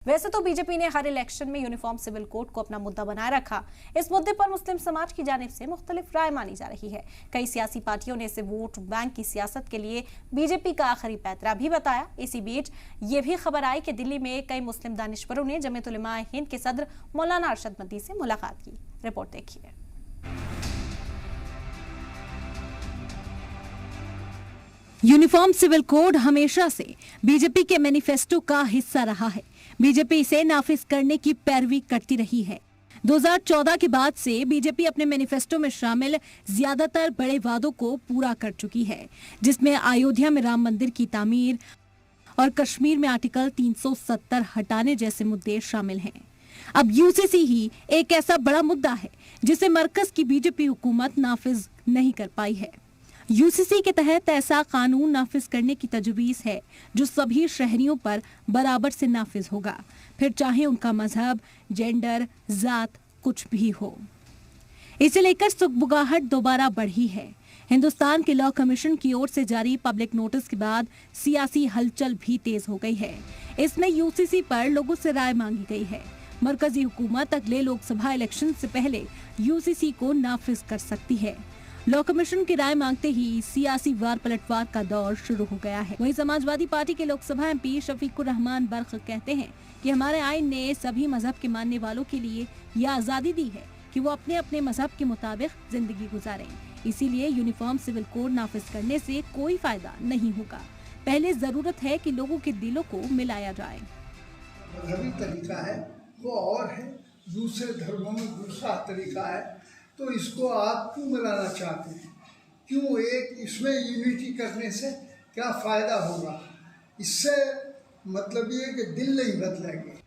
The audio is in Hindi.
वैसे तो बीजेपी ने हर इलेक्शन में यूनिफॉर्म सिविल कोड को अपना मुद्दा बनाए रखा। इस मुद्दे पर मुस्लिम समाज की जानिब से मुख्तलिफ राय मानी जा रही है। कई सियासी पार्टियों ने इसे वोट बैंक की सियासत के लिए बीजेपी का आखिरी पैतरा भी बताया। इसी बीच ये भी खबर आई कि दिल्ली में कई मुस्लिम दानिशवरों ने जमीयत उलमा हिंद के सदर मौलाना अरशद मदनी से मुलाकात की। रिपोर्ट देखिए। यूनिफॉर्म सिविल कोड हमेशा से बीजेपी के मैनिफेस्टो का हिस्सा रहा है। बीजेपी इसे नाफिज करने की पैरवी करती रही है। 2014 के बाद से बीजेपी अपने मैनिफेस्टो में शामिल ज्यादातर बड़े वादों को पूरा कर चुकी है, जिसमें अयोध्या में राम मंदिर की तामीर और कश्मीर में आर्टिकल 370 हटाने जैसे मुद्दे शामिल हैं। अब यूसीसी ही एक ऐसा बड़ा मुद्दा है जिसे मरकज की बीजेपी हुकूमत नाफिज नहीं कर पाई है। यूसीसी के तहत ऐसा कानून नाफिज करने की तजवीज है जो सभी शहरियों पर बराबर से नाफिज होगा, फिर चाहे उनका मजहब, जेंडर, जात कुछ भी हो। इसे लेकर सुगबुगाहट दोबारा बढ़ी है। हिंदुस्तान के लॉ कमीशन की ओर से जारी पब्लिक नोटिस के बाद सियासी हलचल भी तेज हो गई है। इसमें यूसीसी पर लोगों से राय मांगी गई है। मरकजी हुकूमत अगले लोकसभा इलेक्शन से पहले यूसीसी को नाफिज कर सकती है। लॉ कमीशन की राय मांगते ही सियासी वार पलटवार का दौर शुरू हो गया है। वहीं समाजवादी पार्टी के लोकसभा एमपी शफीकुर रहमान बर्क कहते हैं कि हमारे आईन ने सभी मजहब के मानने वालों के लिए यह आजादी दी है कि वो अपने अपने मजहब के मुताबिक जिंदगी गुजारें। इसीलिए यूनिफॉर्म सिविल कोड नाफिज करने से कोई फायदा नहीं होगा। पहले जरूरत है कि लोगों के दिलों को मिलाया जाए। मजहबी तरीका है वो और है, दूसरे धर्मों में दूसरा तरीका है, तो इसको आप क्यों मिलाना चाहते हैं? क्यों एक इसमें यूनिटी करने से क्या फ़ायदा होगा? इससे मतलब ये कि दिल नहीं बदलेंगे।